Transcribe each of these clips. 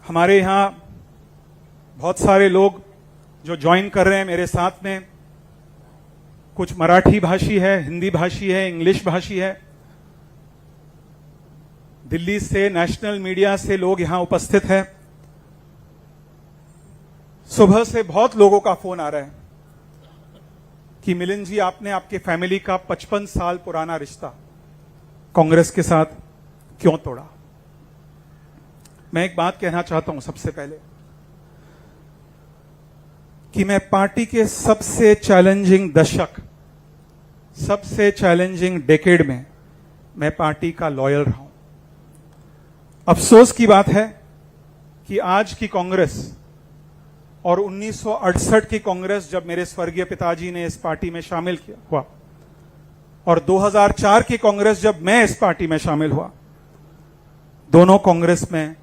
हमारे यहाँ बहुत सारे लोग जो ज्वाइन कर रहे हैं मेरे साथ में, कुछ मराठी भाषी है, हिंदी भाषी है, इंग्लिश भाषी है। दिल्ली से नेशनल मीडिया से लोग यहां उपस्थित हैं। सुबह से बहुत लोगों का फोन आ रहा है कि मिलिंद जी, आपने आपके फैमिली का 55 साल पुराना रिश्ता कांग्रेस के साथ क्यों तोड़ा। मैं एक बात कहना चाहता हूं सबसे पहले कि मैं पार्टी के सबसे चैलेंजिंग दशक, सबसे चैलेंजिंग डेकेड में मैं पार्टी का लॉयल रहा हूं। अफसोस की बात है कि आज की कांग्रेस और 1968 की कांग्रेस, जब मेरे स्वर्गीय पिताजी ने इस पार्टी में शामिल किया हुआ, और 2004 की कांग्रेस जब मैं इस पार्टी में शामिल हुआ, दोनों कांग्रेस में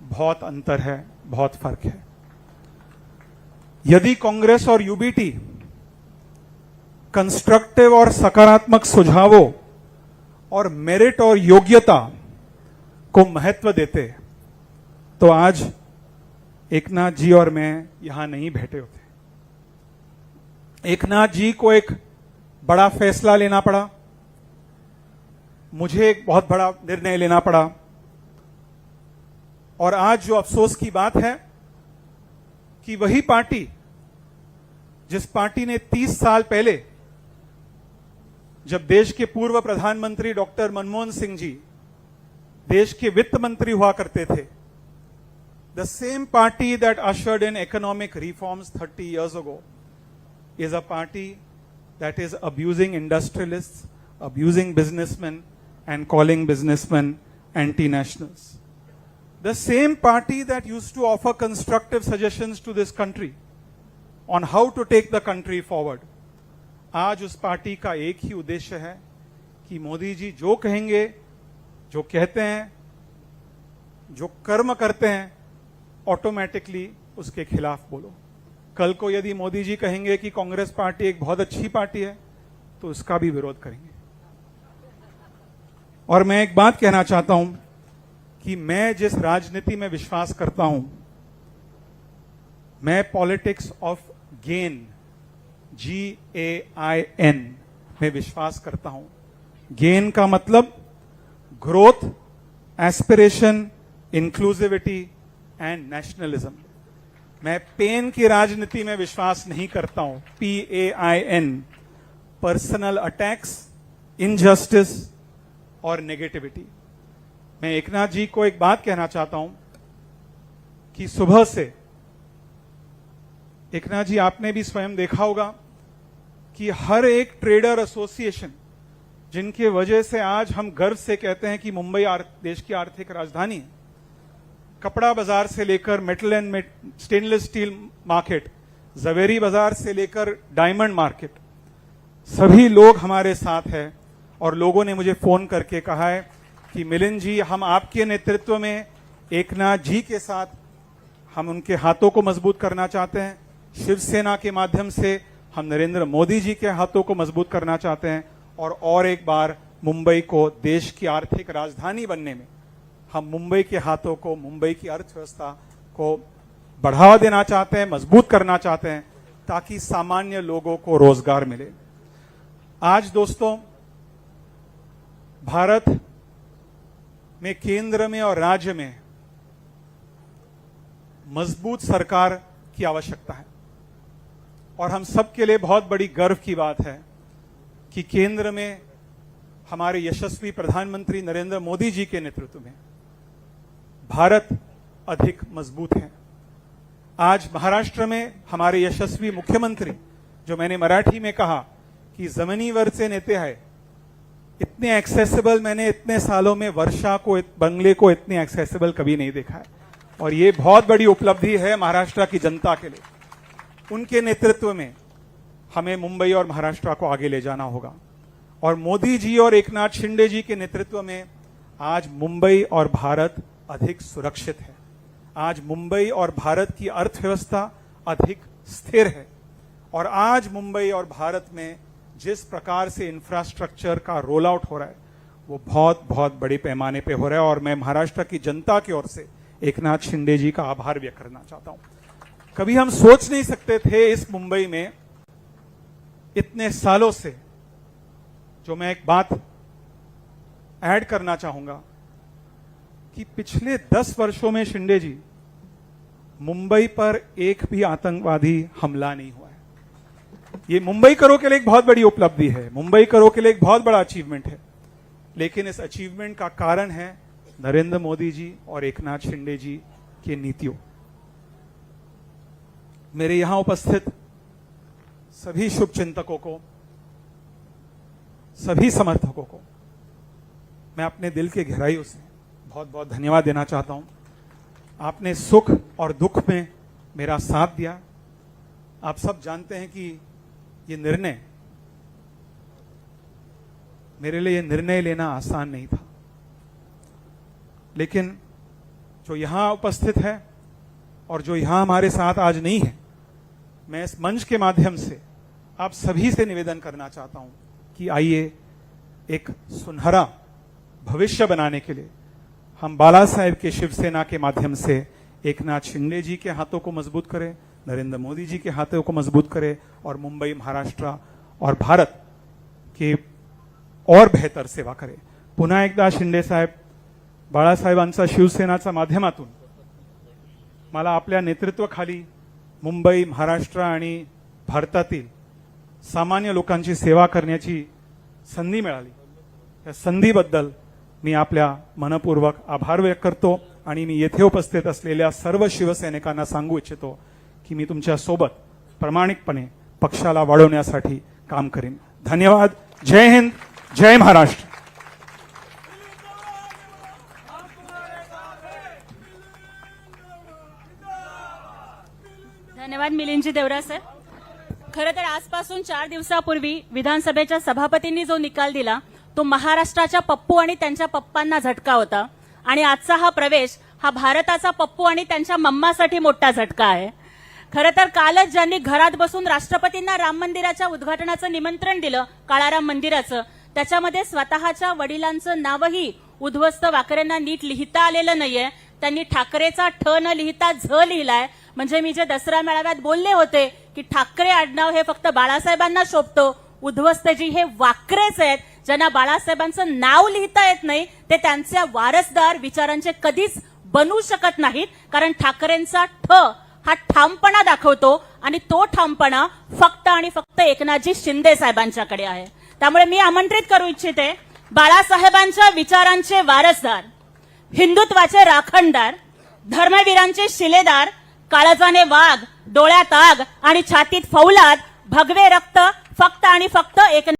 बहुत अंतर है, बहुत फर्क है। यदि कांग्रेस और यूबीटी कंस्ट्रक्टिव और सकारात्मक सुझावों और मेरिट और योग्यता को महत्व देते तो आज एकनाथ जी और मैं यहां नहीं बैठे होते। एकनाथ जी को एक बड़ा फैसला लेना पड़ा, मुझे एक बहुत बड़ा निर्णय लेना पड़ा, और आज जो अफसोस की बात है कि वही पार्टी, जिस पार्टी ने 30 साल पहले, जब देश के पूर्व प्रधानमंत्री डॉक्टर मनमोहन सिंह जी देश के वित्त मंत्री हुआ करते थे, the same party that ushered in economic reforms 30 years ago is a party that is abusing industrialists, abusing businessmen, and calling businessmen anti-nationals. The same party that used to offer constructive suggestions to this country on how to take the country forward, आज उस party का एक ही उद्देश्य है कि मोदी जी जो कहेंगे, जो कहते हैं, जो कर्म करते हैं, ऑटोमेटिकली उसके खिलाफ बोलो। कल को यदि मोदी जी कहेंगे कि कांग्रेस पार्टी एक बहुत अच्छी पार्टी है, तो उसका भी विरोध करेंगे। और मैं एक बात कहना चाहता हूं कि मैं जिस राजनीति में विश्वास करता हूं, मैं पॉलिटिक्स ऑफ गेन, GAIN में विश्वास करता हूं। गेन का मतलब growth, aspiration, inclusivity and nationalism. मैं पेन की राजनीति में विश्वास नहीं करता हूं, PAIN, पर्सनल अटैक्स, इनजस्टिस और नेगेटिविटी। मैं एकनाथ जी को एक बात कहना चाहता हूं कि सुबह से, एकनाथ जी आपने भी स्वयं देखा होगा कि हर एक ट्रेडर एसोसिएशन, जिनके वजह से आज हम गर्व से कहते हैं कि मुंबई देश की आर्थिक राजधानी है, कपड़ा बाजार से लेकर metal and stainless steel market, Zaveri Bazaar से लेकर डायमंड मार्केट, सभी लोग हमारे साथ हैं। और लोगों ने मुझे फोन करके कहा है कि मिलिंद जी, हम आपके नेतृत्व में एकनाथ जी के साथ, हम उनके हाथों को मजबूत करना चाहते हैं। शिवसेना के माध्यम से हम नरेंद्र मोदी जी के हाथों को मजबूत करना चाहते हैं, और एक बार मुंबई को देश की आर्थिक राजधानी बनने में हम मुंबई के हाथों को, मुंबई की अर्थव्यवस्था को बढ़ावा देना चाहते हैं, मजबूत करना चाहते हैं, ताकि सामान्य लोगों को रोजगार मिले। आज दोस्तों, भारत में केंद्र में और राज्य में मजबूत सरकार की आवश्यकता है, और हम सबके लिए बहुत बड़ी गर्व की बात है कि केंद्र में हमारे यशस्वी प्रधानमंत्री नरेंद्र मोदी जी के नेतृत्व में भारत अधिक मजबूत है। आज महाराष्ट्र में हमारे यशस्वी मुख्यमंत्री, जो मैंने मराठी में कहा कि जमिनीवरचे नेते है, इतने एक्सेसिबल मैंने इतने सालों में वर्षा को, बंगले को इतने एक्सेसिबल कभी नहीं देखा है, और ये बहुत बड़ी उपलब्धि है महाराष्ट्र की जनता के लिए। उनके नेतृत्व में हमें मुंबई और महाराष्ट्र को आगे ले जाना होगा, और मोदी जी और एकनाथ शिंदे जी के नेतृत्व में आज मुंबई और भारत अधिक सुरक्षित है। आज मुंबई और भारत की अर्थव्यवस्था अधिक स्थिर है, और आज मुंबई और भारत में जिस प्रकार से इंफ्रास्ट्रक्चर का रोल आउट हो रहा है, वो बहुत बहुत बड़े पैमाने पे हो रहा है। और मैं महाराष्ट्र की जनता की ओर से एकनाथ शिंदे जी का आभार व्यक्त करना चाहता हूं। कभी हम सोच नहीं सकते थे इस मुंबई में इतने सालों से, जो मैं एक बात ऐड करना चाहूंगा कि पिछले 10 वर्षों में शिंदे जी मुंबई पर एक भी आतंकवादी हमला नहीं हुआ है। ये मुंबई करो के लिए एक बहुत बड़ी उपलब्धि है, मुंबई करो के लिए एक बहुत बड़ा अचीवमेंट है, लेकिन इस अचीवमेंट का कारण है नरेंद्र मोदी जी और एकनाथ शिंदे जी की नीतियों। मेरे यहां उपस्थित सभी शुभचिंतकों को, सभी समर्थकों को मैं अपने दिल के गहराइयों से बहुत बहुत धन्यवाद देना चाहता हूं। आपने सुख और दुख में मेरा साथ दिया। आप सब जानते हैं कि ये निर्णय, मेरे लिए निर्णय लेना आसान नहीं था, लेकिन जो यहां उपस्थित है और जो यहां हमारे साथ आज नहीं है, मैं इस मंच के माध्यम से आप सभी से निवेदन करना चाहता हूं कि आइए एक सुनहरा भविष्य बनाने के लिए हम बाला साहेब के शिवसेना के माध्यम से एकनाथ शिंदे जी के हाथों को मजबूत करें, नरेंद्र मोदी जी के हाथों को मजबूत करें और मुंबई, महाराष्ट्र और भारत की और बेहतर सेवा करें। पुन्हा एकदा शिंदे साहेब, बाळासाहेबांचा शिवसेनाच्या माध्यमातून मला आपल्या नेतृत्वाखाली मुंबई, महाराष्ट्र आणि भारतातील सामान्य लोकांची सेवा करण्याची संधी मिळाली। या संधीबद्दल मी आपल्या मनपूर्वक आभार व्यक्त करतो आणि मी येथे उपस्थित असलेल्या सर्व शिवसैनिकांना सांगू इच्छितो की मी तुमच्या सोबत प्रामाणिकपणे पक्षाला वाढवण्यासाठी काम करेन। धन्यवाद। जय हिंद, जय महाराष्ट्र। धन्यवाद मिलिंदजी देवरा सर। खरं तर आजपासून 4 दिवसापूर्वी विधानसभेच्या सभापतींनी जो निकाल दिला तो महाराष्ट्राच्या पप्पू आणि त्यांच्या पप्पांना झटका होता, आणि आजचा हा प्रवेश हा भारताचा पप्पू आणि त्यांच्या मम्मासाठी मोठा झटका आहे। खरं तर कालच ज्यांनी घरात बसून राष्ट्रपतींना राम मंदिराच्या उद्घाटनाचं निमंत्रण दिलं, काळाराम मंदिराचं, त्याच्यामध्ये स्वतःच्या वडिलांचं नावही उद्ध्वस्त वाकरेंना नीट लिहिता आलेलं नाहीये। त्यांनी ठाकरेचा ठ न लिहिता झ लिहिलाय। म्हणजे मी जे दसरा मेळाव्यात बोलले होते की ठाकरे आडनाव हे फक्त बाळासाहेबांना शोभतो, उद्ध्वस्तजी हे वाकरेच आहेत, ज्यांना बाळासाहेबांचं नाव लिहिता येत नाही, ते त्यांचे वारसदार विचारांचे कधीच बनू शकत नाहीत, कारण ठाकरेंचा ठ हा ठामपणा दाखवतो आणि तो ठामपणा फक्त आणि फक्त एकनाथजी शिंदे साहेबांच्याकडे आहे। त्यामुळे मी आमंत्रित करू इच्छिते बाळासाहेबांच्या विचारांचे वारसदार, हिंदुत्वाचे राखणदार, धर्मवीरांचे शिलेदार, काळजाने वाघ, डोळ्यात आग आणि छातीत फौलाद, भगवे रक्त, फक्त आणि फक्त एक